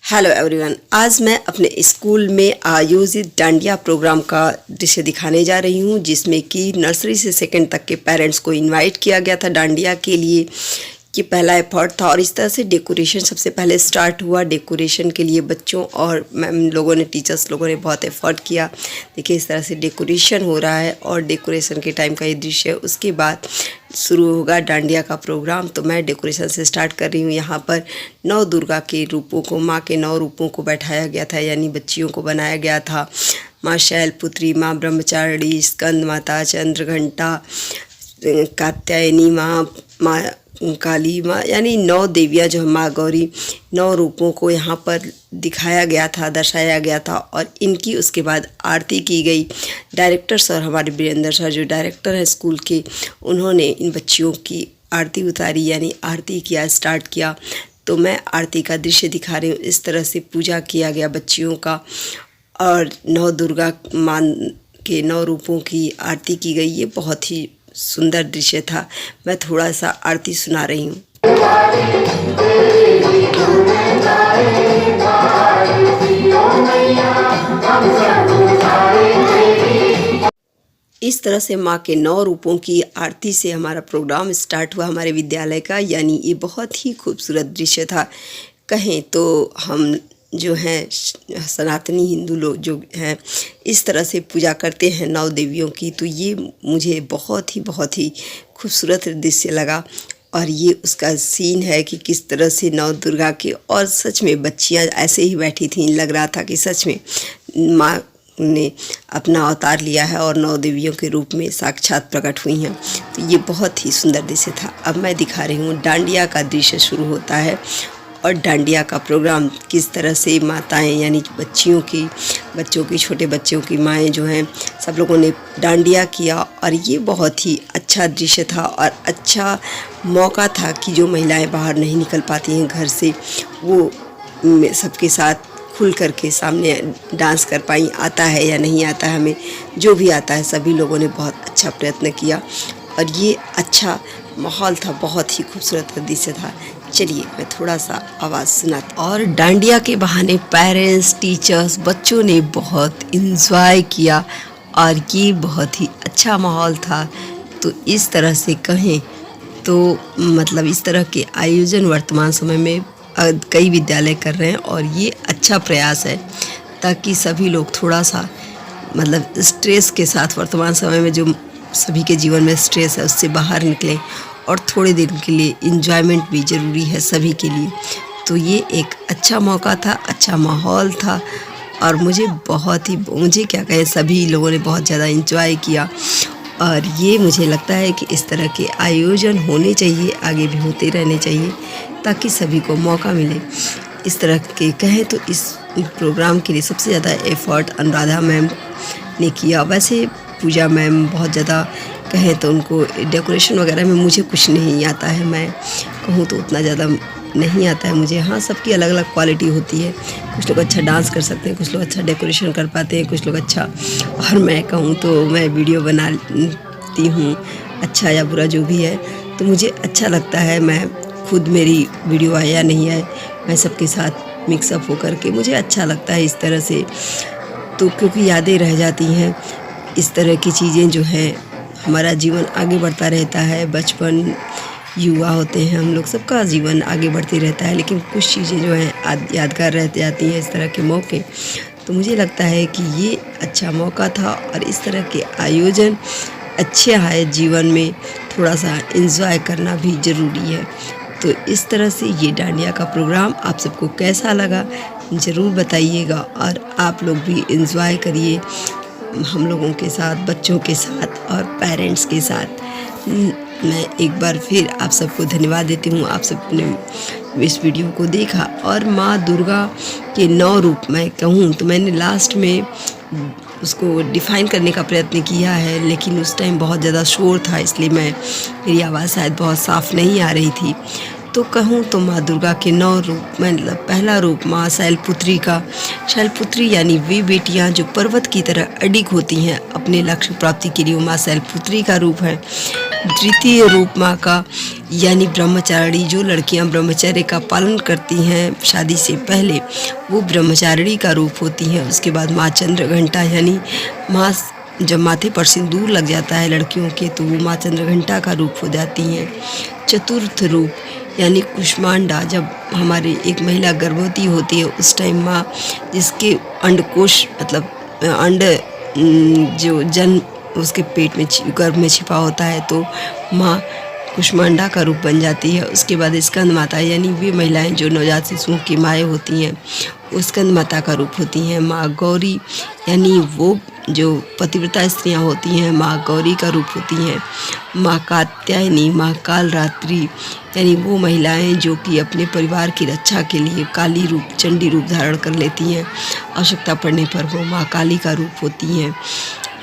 Hello everyone, आज मैं अपने स्कूल में आयोजित डांडिया प्रोग्राम का दृश्य दिखाने जा रही हूँ, जिसमें कि नर्सरी से सेकंड तक के पेरेंट्स को इनवाइट किया गया था डांडिया के लिए। ये पहला एफर्ट था और इस तरह से डेकोरेशन सबसे पहले स्टार्ट हुआ। डेकोरेशन के लिए बच्चों और मैम लोगों ने, टीचर्स लोगों ने बहुत एफर्ट किया। देखिए इस तरह से डेकोरेशन हो रहा है और डेकोरेशन के टाइम का ये दृश्य। उसके बाद शुरू होगा डांडिया का प्रोग्राम। तो मैं डेकोरेशन से स्टार्ट कर रही हूँ। यहाँ पर 9 दुर्गा के रूपों को, माँ के 9 रूपों को बैठाया गया था, यानी बच्चियों को बनाया गया था। माँ शैलपुत्री, माँ ब्रह्मचारिणी, स्कंद माता, चंद्रघंटा, कात्यायनी माँ, माँ काली माँ, यानी 9 देवियाँ जो माँ गौरी, 9 रूपों को यहाँ पर दिखाया गया था, दर्शाया गया था। और इनकी उसके बाद आरती की गई। डायरेक्टर सर, हमारे वीरेंद्र सर जो डायरेक्टर हैं स्कूल के, उन्होंने इन बच्चियों की आरती उतारी, यानी आरती किया, स्टार्ट किया। तो मैं आरती का दृश्य दिखा रही हूँ। इस तरह से पूजा किया गया बच्चियों का और 9 दुर्गा माँ के 9 रूपों की आरती की गई। ये बहुत ही सुंदर दृश्य था। मैं थोड़ा सा आरती सुना रही हूँ। इस तरह से माँ के 9 रूपों की आरती से हमारा प्रोग्राम स्टार्ट हुआ हमारे विद्यालय का। यानी ये बहुत ही खूबसूरत दृश्य था। कहें तो हम जो हैं सनातनी हिंदू लोग जो हैं, इस तरह से पूजा करते हैं 9 देवियों की। तो ये मुझे बहुत ही खूबसूरत दृश्य लगा। और ये उसका सीन है कि किस तरह से 9 दुर्गा के, और सच में बच्चियां ऐसे ही बैठी थीं, लग रहा था कि सच में माँ ने अपना अवतार लिया है और 9 देवियों के रूप में साक्षात प्रकट हुई हैं। तो ये बहुत ही सुंदर दृश्य था। अब मैं दिखा रही हूँ डांडिया का दृश्य शुरू होता है और डांडिया का प्रोग्राम किस तरह से माताएं, यानी बच्चों की, छोटे बच्चों की माएँ जो हैं, सब लोगों ने डांडिया किया। और ये बहुत ही अच्छा दृश्य था और अच्छा मौका था कि जो महिलाएं बाहर नहीं निकल पाती हैं घर से, वो सबके साथ खुल करके सामने डांस कर पाई। आता है या नहीं आता है, हमें जो भी आता है, सभी लोगों ने बहुत अच्छा प्रयत्न किया और ये अच्छा माहौल था, बहुत ही खूबसूरत दृश्य था। चलिए मैं थोड़ा सा आवाज़ सुनाती। और डांडिया के बहाने पेरेंट्स, टीचर्स, बच्चों ने बहुत इंजॉय किया और ये बहुत ही अच्छा माहौल था। तो इस तरह से कहें तो मतलब इस तरह के आयोजन वर्तमान समय में कई विद्यालय कर रहे हैं और ये अच्छा प्रयास है, ताकि सभी लोग थोड़ा सा मतलब स्ट्रेस के साथ, वर्तमान समय में जो सभी के जीवन में स्ट्रेस है, उससे बाहर निकलें और थोड़े दिन के लिए इन्जॉयमेंट भी ज़रूरी है सभी के लिए। तो ये एक अच्छा मौका था, अच्छा माहौल था और मुझे क्या कहें, सभी लोगों ने बहुत ज़्यादा इन्जॉय किया। और ये मुझे लगता है कि इस तरह के आयोजन होने चाहिए, आगे भी होते रहने चाहिए, ताकि सभी को मौका मिले। इस तरह के कहें तो इस प्रोग्राम के लिए सबसे ज़्यादा एफ़र्ट अनुराधा मैम ने किया। वैसे पूजा मैम बहुत ज़्यादा कहें तो उनको डेकोरेशन वगैरह में मुझे कुछ नहीं आता है, मैं कहूँ तो उतना ज़्यादा नहीं आता है मुझे। हाँ, सबकी अलग अलग क्वालिटी होती है। कुछ लोग अच्छा डांस कर सकते हैं, कुछ लोग अच्छा डेकोरेशन कर पाते हैं, कुछ लोग अच्छा, और मैं कहूँ तो मैं वीडियो बनाती हूँ, अच्छा या बुरा जो भी है, तो मुझे अच्छा लगता है। मैं खुद, मेरी वीडियो आए या नहीं आए, मैं सबके साथ मिक्सअप होकर के मुझे अच्छा लगता है इस तरह से। तो क्योंकि यादें रह जाती हैं, इस तरह की चीज़ें जो हैं, हमारा जीवन आगे बढ़ता रहता है। बचपन, युवा होते हैं हम लोग, सबका जीवन आगे बढ़ते रहता है, लेकिन कुछ चीज़ें जो हैं यादगार रह जाती हैं इस तरह के मौके। तो मुझे लगता है कि ये अच्छा मौका था और इस तरह के आयोजन अच्छे आए। जीवन में थोड़ा सा एंजॉय करना भी ज़रूरी है। तो इस तरह से ये डांडिया का प्रोग्राम आप सबको कैसा लगा ज़रूर बताइएगा और आप लोग भी एंजॉय करिए हम लोगों के साथ, बच्चों के साथ और पेरेंट्स के साथ। मैं एक बार फिर आप सबको धन्यवाद देती हूँ, आप सबने इस वीडियो को देखा। और माँ दुर्गा के 9 रूप मैं कहूँ तो मैंने लास्ट में उसको डिफ़ाइन करने का प्रयत्न किया है, लेकिन उस टाइम बहुत ज़्यादा शोर था, इसलिए मेरी आवाज़ शायद बहुत साफ़ नहीं आ रही थी। तो कहूँ तो माँ दुर्गा के 9 रूप, मतलब पहला रूप माँ शैलपुत्री का। शैलपुत्री यानी वे बेटियाँ जो पर्वत की तरह अडिग होती हैं अपने लक्ष्य प्राप्ति के लिए, वो माँ शैलपुत्री का रूप है। द्वितीय रूप माँ का यानी ब्रह्मचारिणी, जो लड़कियां ब्रह्मचर्य का पालन करती हैं शादी से पहले, वो ब्रह्मचारिणी का रूप होती हैं। उसके बाद माँ चंद्रघंटा यानी माँ जब माथे पर सिंदूर लग जाता है लड़कियों के तो वो माँ चंद्रघंटा का रूप हो जाती हैं। चतुर्थ रूप यानी कुष्मांडा, जब हमारी एक महिला गर्भवती होती है उस टाइम माँ जिसके अंडकोश मतलब अंड जो जन्म उसके पेट में गर्भ में छिपा होता है तो माँ कुष्मांडा का रूप बन जाती है। उसके बाद स्कंद माता यानी वे महिलाएं जो नवजात शिशुओं की माएँ होती हैं वो स्कंद माता का रूप होती हैं। माँ गौरी यानी वो जो पतिव्रता स्त्रियां होती हैं माँ गौरी का रूप होती हैं। माँ कात्यायनी, माँ कालरात्रि यानी वो महिलाएं जो कि अपने परिवार की रक्षा के लिए काली रूप चंडी रूप धारण कर लेती हैं। आवश्यकता पड़ने पर वो माँ काली का रूप होती हैं।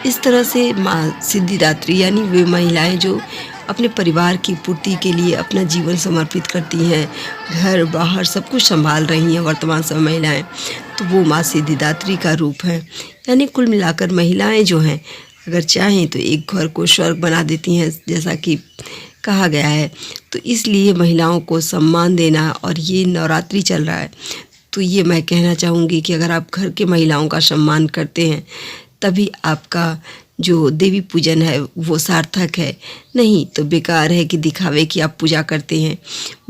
इस तरह से माँ सिद्धिदात्री यानी वे महिलाएं जो अपने परिवार की पूर्ति के लिए अपना जीवन समर्पित करती हैं, घर बाहर सब कुछ संभाल रही हैं वर्तमान समय महिलाएं, तो वो माँ सिद्धिदात्री का रूप है। यानी कुल मिलाकर महिलाएं जो हैं अगर चाहें तो एक घर को स्वर्ग बना देती हैं जैसा कि कहा गया है। तो इसलिए महिलाओं को सम्मान देना, और ये नवरात्रि चल रहा है तो ये मैं कहना चाहूँगी कि अगर आप घर के महिलाओं का सम्मान करते हैं तभी आपका जो देवी पूजन है वो सार्थक है, नहीं तो बेकार है कि दिखावे कि आप पूजा करते हैं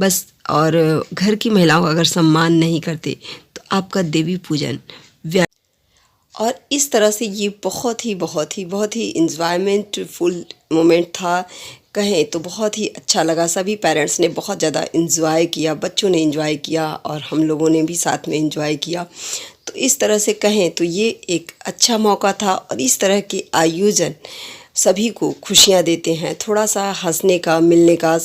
बस। और घर की महिलाओं का अगर सम्मान नहीं करते तो आपका देवी पूजन और इस तरह से ये बहुत ही इंजॉयमेंटफुल मोमेंट था। कहें तो बहुत ही अच्छा लगा। सभी पेरेंट्स ने बहुत ज़्यादा इंजॉय किया, बच्चों ने इंजॉय किया और हम लोगों ने भी साथ में इंजॉय किया। तो इस तरह से कहें तो ये एक अच्छा मौका था और इस तरह के आयोजन सभी को खुशियाँ देते हैं। थोड़ा सा हंसने का, मिलने का,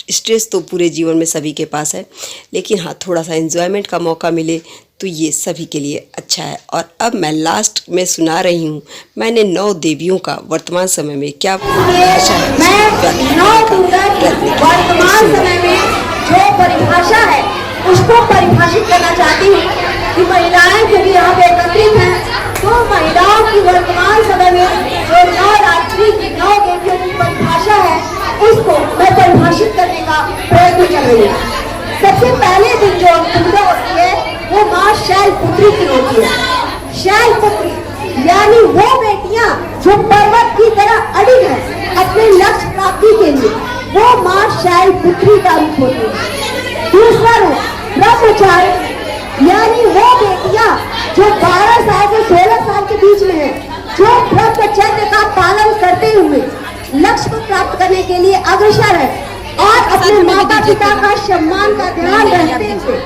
स्ट्रेस तो पूरे जीवन में सभी के पास है, लेकिन हाँ थोड़ा सा एंजॉयमेंट का मौका मिले तो ये सभी के लिए अच्छा है। और अब मैं लास्ट में सुना रही हूँ मैंने 9 देवियों का वर्तमान समय में क्या परिभाषा है। मैं 9 दुर्गा की वर्तमान समय में जो परिभाषा है उसको परिभाषित करना चाहती हूँ कि महिलाएं जो भी यहाँ पे एकत्रित हैं तो महिलाओं की वर्तमान समय में जो नवरात्रि की 9 देवियों की परिभाषा है उसको मैं परिभाषित करने का प्रयत्न कर रही हूँ। सबसे पहले दिन जो दुर्गा होती है वो माँ शैलपुत्री की होती है। शैलपुत्री यानी वो बेटियां जो पर्वत की तरह अड़ी है अपने लक्ष्य प्राप्ति के लिए, वो माँ शैलपुत्री का रूप होती है। दूसरा रूप ब्रह्मचारिणी यानी वो बेटियां जो 12 साल से 16 साल के बीच में है, जो ब्रह्मचर्य का पालन करते हुए लक्ष्य को प्राप्त करने के लिए अग्रसर है और अपने माता पिता का सम्मान का ध्यान रखते हुए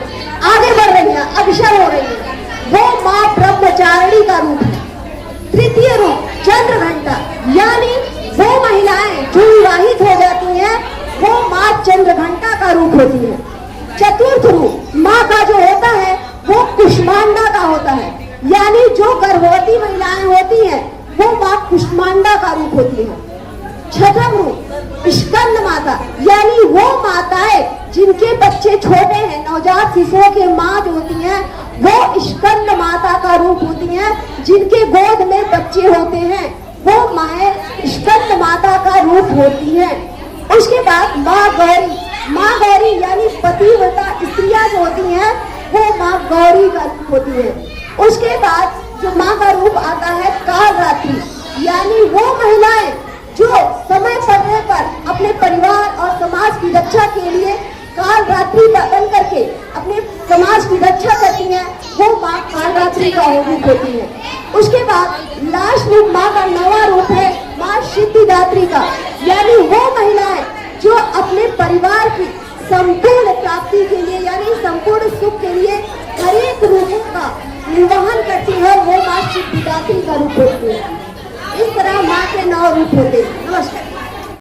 आगे बढ़ रही है, अग्रसर हो रही है, वो माँ ब्रह्मचारिणी का रूप है। तृतीय रूप चंद्रघंटा यानी वो महिलाएं जो विवाहित हो जाती हैं वो माँ चंद्रघंटा का रूप होती है। चतुर्थ रूप माँ का जो होता है वो कुष्मांडा का होता है, यानी जो गर्भवती महिलाएं होती हैं वो माँ कुष्मांडा का रूप होती है। छठम रूप स्कंद माता यानी वो माताएं जिनके बच्चे छोटे हैं, नवजात शिशुओं के माँ जो होती हैं वो स्कंद माता का रूप होती हैं। जिनके गोद में बच्चे होते हैं वो माँ स्कंद माता का रूप होती हैं। उसके बाद माँ गौरी यानी पतिव्रता स्त्रियां जो होती हैं वो माँ गौरी का रूप होती है। उसके बाद जो माँ का रूप आता है कालरात्रि यानी वो महिलाएं जो समय पड़ने पर अपने परिवार और समाज की रक्षा के लिए कालरात्रि बन करके अपने समाज की रक्षा करती हैं, वो माँ कालरात्रि का रूप होती है। उसके बाद लास्ट रूप माँ का 9वां रूप है माँ सिद्धिदात्री का, यानी वो महिलाएं जो अपने परिवार की संपूर्ण प्राप्ति के लिए यानी संपूर्ण सुख के लिए हर एक रूपों का निर्वहन करती है, वो माँ सिद्धिदात्री का रूप होती है। इस तरह माँ के 9 रूप होते हैं। नमस्कार।